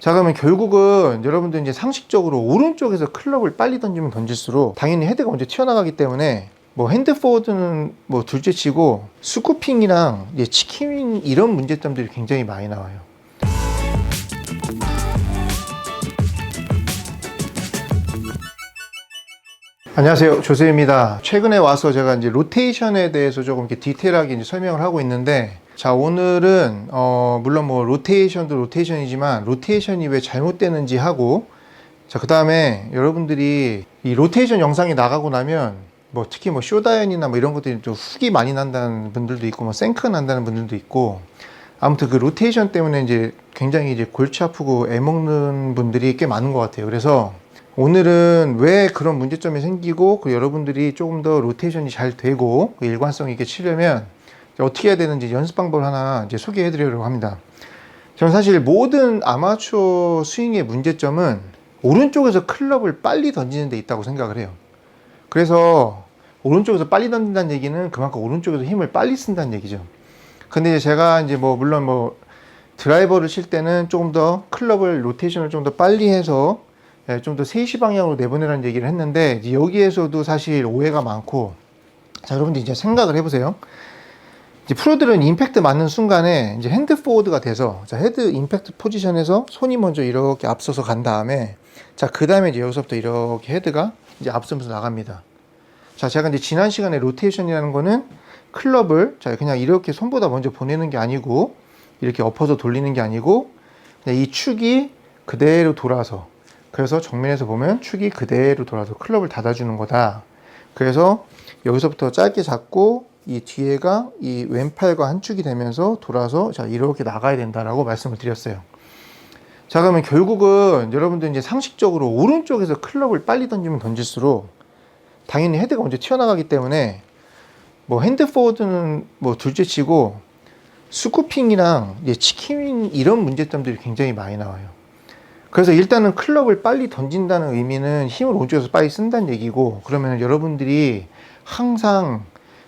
자, 그러면 결국은 여러분들 이제 상식적으로 오른쪽에서 클럽을 빨리 던지면 던질수록 당연히 헤드가 먼저 튀어나가기 때문에 뭐 핸드포워드는 뭐 둘째 치고 스쿠핑이랑 이제 치킹 이런 문제점들이 굉장히 많이 나와요. 안녕하세요, 조세입니다. 최근에 와서 제가 이제 로테이션에 대해서 조금 이렇게 디테일하게 이제 설명을 하고 있는데, 자, 오늘은 물론 뭐 로테이션도 로테이션이지만 로테이션이 왜 잘못되는지 하고, 자, 그 다음에 여러분들이 이 로테이션 영상이 나가고 나면 뭐 특히 뭐 쇼다이언이나 뭐 이런 것들이 좀 훅이 많이 난다는 분들도 있고 뭐 생크가 난다는 분들도 있고, 아무튼 그 로테이션 때문에 이제 굉장히 이제 골치 아프고 애먹는 분들이 꽤 많은 것 같아요. 그래서 오늘은 왜 그런 문제점이 생기고, 여러분들이 조금 더 로테이션이 잘 되고 일관성 있게 치려면 어떻게 해야 되는지 연습 방법을 하나 이제 소개해 드리려고 합니다. 저는 사실 모든 아마추어 스윙의 문제점은 오른쪽에서 클럽을 빨리 던지는 데 있다고 생각을 해요. 그래서 오른쪽에서 빨리 던진다는 얘기는 그만큼 오른쪽에서 힘을 빨리 쓴다는 얘기죠. 근데 제가 이제 뭐 물론 뭐 드라이버를 칠 때는 조금 더 클럽을 로테이션을 좀 더 빨리 해서 좀 더 3시 방향으로 내보내라는 얘기를 했는데, 이제 여기에서도 사실 오해가 많고, 자, 여러분들 이제 생각을 해보세요. 이제 프로들은 임팩트 맞는 순간에 이제 핸드 포워드가 돼서, 자, 헤드 임팩트 포지션에서 손이 먼저 이렇게 앞서서 간 다음에, 자, 그 다음에 이제 여기서부터 이렇게 헤드가 이제 앞서면서 나갑니다. 자, 제가 이제 지난 시간에 로테이션이라는 거는 클럽을, 자, 그냥 이렇게 손보다 먼저 보내는 게 아니고, 이렇게 엎어서 돌리는 게 아니고, 이 축이 그대로 돌아서, 그래서 정면에서 보면 축이 그대로 돌아서 클럽을 닫아주는 거다. 그래서 여기서부터 짧게 잡고 이 뒤에가 이 왼팔과 한 축이 되면서 돌아서, 자, 이렇게 나가야 된다라고 말씀을 드렸어요. 자, 그러면 결국은 여러분들 이제 상식적으로 오른쪽에서 클럽을 빨리 던지면 던질수록 당연히 헤드가 먼저 튀어나가기 때문에 뭐 핸드 포워드는 뭐 둘째 치고 스쿠핑이랑 이제 치킹 이런 문제점들이 굉장히 많이 나와요. 그래서 일단은 클럽을 빨리 던진다는 의미는 힘을 오른쪽에서 빨리 쓴다는 얘기고, 그러면 여러분들이 항상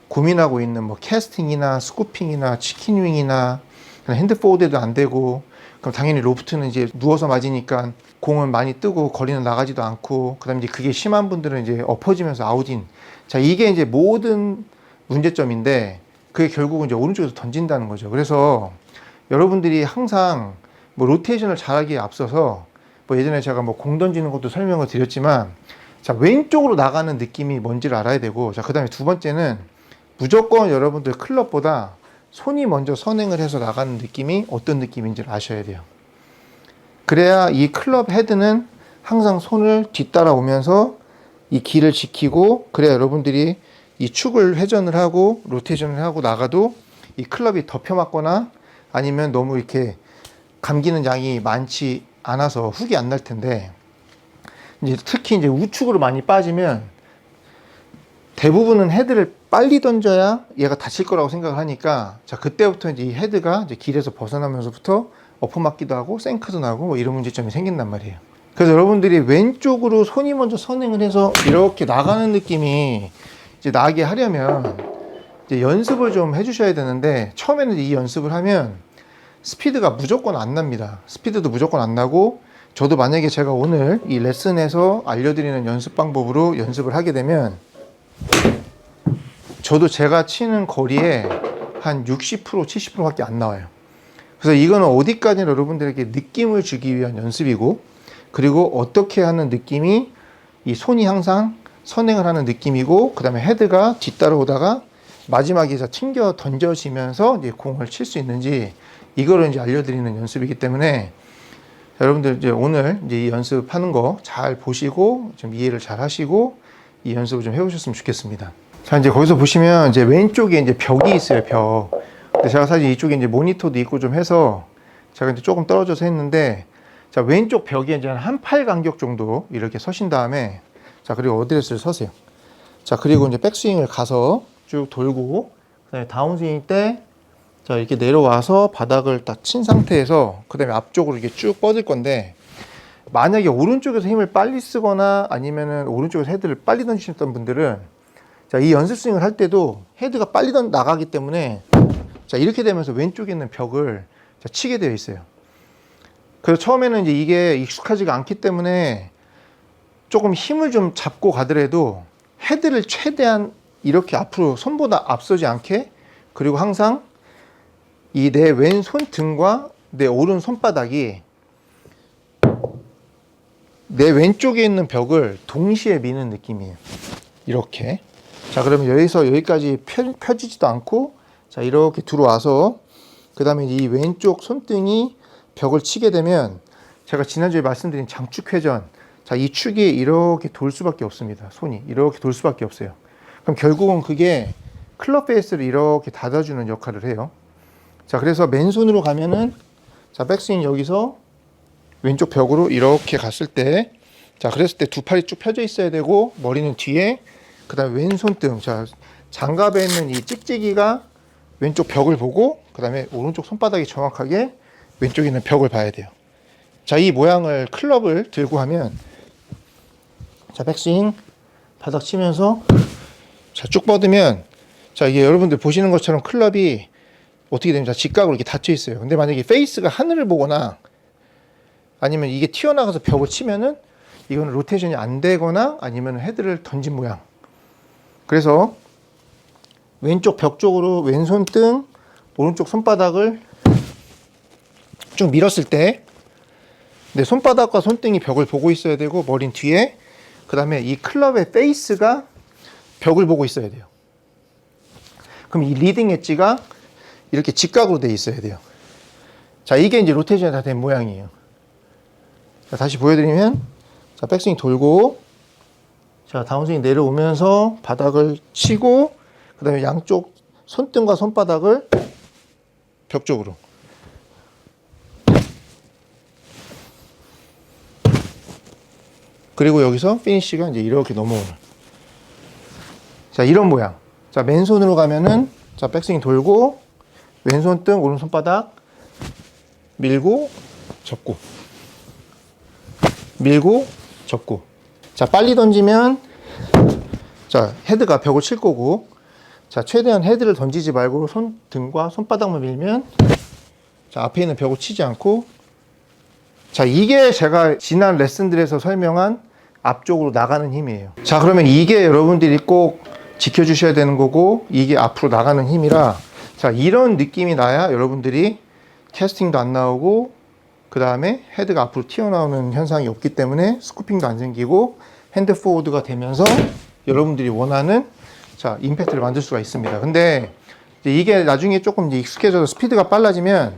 고민하고 있는 뭐 캐스팅이나 스쿠핑이나 치킨윙이나 핸드 포워드도 안 되고, 그럼 당연히 로프트는 이제 누워서 맞으니까 공은 많이 뜨고 거리는 나가지도 않고, 그 다음에 이제 그게 심한 분들은 이제 엎어지면서 아웃인. 자, 이게 이제 모든 문제점인데, 그게 결국은 이제 오른쪽에서 던진다는 거죠. 그래서 여러분들이 항상 뭐 로테이션을 잘하기에 앞서서, 뭐 예전에 제가 뭐 공 던지는 것도 설명을 드렸지만, 자, 왼쪽으로 나가는 느낌이 뭔지를 알아야 되고, 자, 그 다음에 두 번째는 무조건 여러분들 클럽보다 손이 먼저 선행을 해서 나가는 느낌이 어떤 느낌인지를 아셔야 돼요. 그래야 이 클럽 헤드는 항상 손을 뒤따라오면서 이 길을 지키고, 그래야 여러분들이 이 축을 회전을 하고 로테이션을 하고 나가도 이 클럽이 덮여 맞거나 아니면 너무 이렇게 감기는 양이 많지 않아서 훅이 안 날 텐데, 이제 특히 이제 우측으로 많이 빠지면 대부분은 헤드를 빨리 던져야 얘가 다칠 거라고 생각을 하니까, 자, 그때부터 이제 이 헤드가 이제 길에서 벗어나면서부터 엎어 맞기도 하고 생크도 나고 뭐 이런 문제점이 생긴단 말이에요. 그래서 여러분들이 왼쪽으로 손이 먼저 선행을 해서 이렇게 나가는 느낌이 이제 나게 하려면 이제 연습을 좀 해주셔야 되는데, 처음에는 이 연습을 하면 스피드가 무조건 안 납니다. 스피드도 무조건 안 나고, 저도 만약에 제가 오늘 이 레슨에서 알려드리는 연습 방법으로 연습을 하게 되면 저도 제가 치는 거리에 한 60%, 70%밖에 안 나와요. 그래서 이거는 어디까지나 여러분들에게 느낌을 주기 위한 연습이고, 그리고 어떻게 하는 느낌이 이 손이 항상 선행을 하는 느낌이고, 그 다음에 헤드가 뒤따라오다가 마지막에 튕겨 던져지면서 이제 공을 칠 수 있는지, 이거를 이제 알려드리는 연습이기 때문에, 여러분들 이제 오늘 이제 이 연습하는 거 잘 보시고 좀 이해를 잘 하시고 이 연습을 좀 해보셨으면 좋겠습니다. 자, 이제 거기서 보시면 이제 왼쪽에 이제 벽이 있어요, 벽. 근데 제가 사실 이쪽에 이제 모니터도 있고 좀 해서 제가 이제 조금 떨어져서 했는데, 자, 왼쪽 벽에 이제 한 팔 간격 정도 이렇게 서신 다음에, 자, 그리고 어드레스를 서세요. 자, 그리고 이제 백스윙을 가서 쭉 돌고, 그다음에 다운스윙 때, 자, 이렇게 내려와서 바닥을 딱 친 상태에서 그 다음에 앞쪽으로 이렇게 쭉 뻗을 건데, 만약에 오른쪽에서 힘을 빨리 쓰거나 아니면은 오른쪽에서 헤드를 빨리 던지셨던 분들은, 자, 이 연습 스윙을 할 때도 헤드가 빨리 나가기 때문에, 자, 이렇게 되면서 왼쪽에 있는 벽을, 자, 치게 되어 있어요. 그래서 처음에는 이제 이게 익숙하지가 않기 때문에 조금 힘을 좀 잡고 가더라도 헤드를 최대한 이렇게 앞으로 손보다 앞서지 않게, 그리고 항상 이 내 왼손 등과 내 오른 손바닥이 내 왼쪽에 있는 벽을 동시에 미는 느낌이에요. 이렇게. 자, 그러면 여기서 여기까지 펴지지도 않고, 자, 이렇게 들어와서, 그 다음에 이 왼쪽 손등이 벽을 치게 되면, 제가 지난주에 말씀드린 장축회전, 자, 이 축이 이렇게 돌 수밖에 없습니다. 손이 이렇게 돌 수밖에 없어요. 그럼 결국은 그게 클럽 페이스를 이렇게 닫아주는 역할을 해요. 자, 그래서 맨손으로 가면은, 자, 백스윙 여기서 왼쪽 벽으로 이렇게 갔을 때, 자, 그랬을 때 두 팔이 쭉 펴져 있어야 되고, 머리는 뒤에, 그 다음에 왼손등, 자, 장갑에 있는 이 찍찍이가 왼쪽 벽을 보고, 그 다음에 오른쪽 손바닥이 정확하게 왼쪽에 있는 벽을 봐야 돼요. 자, 이 모양을 클럽을 들고 하면, 자, 백스윙 바닥 치면서, 자, 쭉 뻗으면, 자, 이게 여러분들 보시는 것처럼 클럽이 어떻게 됩니까? 직각으로 이렇게 닫혀 있어요. 근데 만약에 페이스가 하늘을 보거나 아니면 이게 튀어나가서 벽을 치면은 이거는 로테이션이 안 되거나 아니면 헤드를 던진 모양. 그래서 왼쪽 벽 쪽으로 왼손 등, 오른쪽 손바닥을 쭉 밀었을 때 내 손바닥과 손등이 벽을 보고 있어야 되고, 머린 뒤에, 그 다음에 이 클럽의 페이스가 벽을 보고 있어야 돼요. 그럼 이 리딩 엣지가 이렇게 직각으로 돼 있어야 돼요. 자, 이게 이제 로테이션이 다 된 모양이에요. 자, 다시 보여드리면, 자, 백스윙 돌고, 자, 다운스윙 내려오면서 바닥을 치고, 그 다음에 양쪽 손등과 손바닥을 벽 쪽으로. 그리고 여기서 피니쉬가 이제 이렇게 넘어오는. 자, 이런 모양. 자, 맨손으로 가면은, 자, 백스윙 돌고, 왼손 등, 오른손 바닥 밀고, 접고. 밀고, 접고. 자, 빨리 던지면, 자, 헤드가 벽을 칠 거고, 자, 최대한 헤드를 던지지 말고 손 등과 손바닥만 밀면, 자, 앞에 있는 벽을 치지 않고, 자, 이게 제가 지난 레슨들에서 설명한 앞쪽으로 나가는 힘이에요. 자, 그러면 이게 여러분들이 꼭 지켜주셔야 되는 거고, 이게 앞으로 나가는 힘이라, 자, 이런 느낌이 나야 여러분들이 캐스팅도 안 나오고, 그 다음에 헤드가 앞으로 튀어나오는 현상이 없기 때문에 스쿠핑도 안 생기고 핸드 포워드가 되면서 여러분들이 원하는, 자, 임팩트를 만들 수가 있습니다. 근데 이게 나중에 조금 이제 익숙해져서 스피드가 빨라지면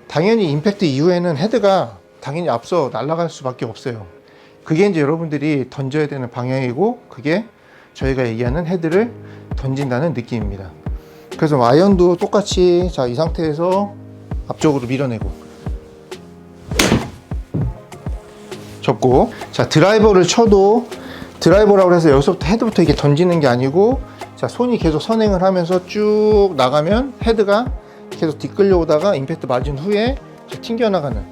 당연히 임팩트 이후에는 헤드가 당연히 앞서 날아갈 수밖에 없어요. 그게 이제 여러분들이 던져야 되는 방향이고, 그게 저희가 얘기하는 헤드를 던진다는 느낌입니다. 그래서 아이언도 똑같이, 자, 이 상태에서 앞쪽으로 밀어내고 접고, 자, 드라이버를 쳐도 드라이버라고 해서 여기서부터 헤드부터 이렇게 던지는 게 아니고, 자, 손이 계속 선행을 하면서 쭉 나가면 헤드가 계속 뒤끌려오다가 임팩트 맞은 후에 튕겨나가는,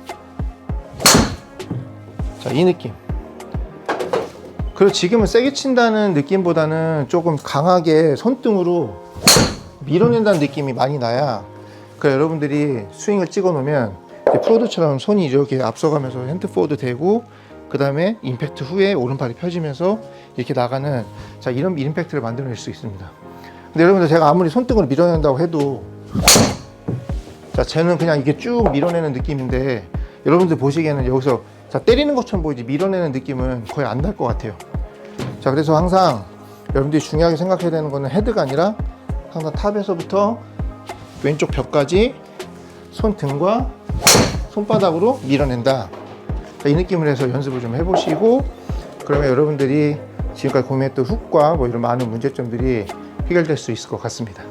자, 이 느낌. 그리고 지금은 세게 친다는 느낌보다는 조금 강하게 손등으로 밀어낸다는 느낌이 많이 나야, 그 여러분들이 스윙을 찍어 놓으면 프로드처럼 손이 이렇게 앞서가면서 핸드 포워드 되고, 그 다음에 임팩트 후에 오른팔이 펴지면서 이렇게 나가는, 자, 이런 임팩트를 만들어낼 수 있습니다. 근데 여러분들 제가 아무리 손등으로 밀어낸다고 해도, 자, 쟤는 그냥 이게 쭉 밀어내는 느낌인데, 여러분들 보시기에는 여기서, 자, 때리는 것처럼 보이지 밀어내는 느낌은 거의 안 날 것 같아요. 자, 그래서 항상 여러분들이 중요하게 생각해야 되는 거는 헤드가 아니라 항상 탑에서부터 왼쪽 벽까지 손등과 손바닥으로 밀어낸다. 자, 이 느낌을 해서 연습을 좀 해보시고, 그러면 여러분들이 지금까지 고민했던 훅과 뭐 이런 많은 문제점들이 해결될 수 있을 것 같습니다.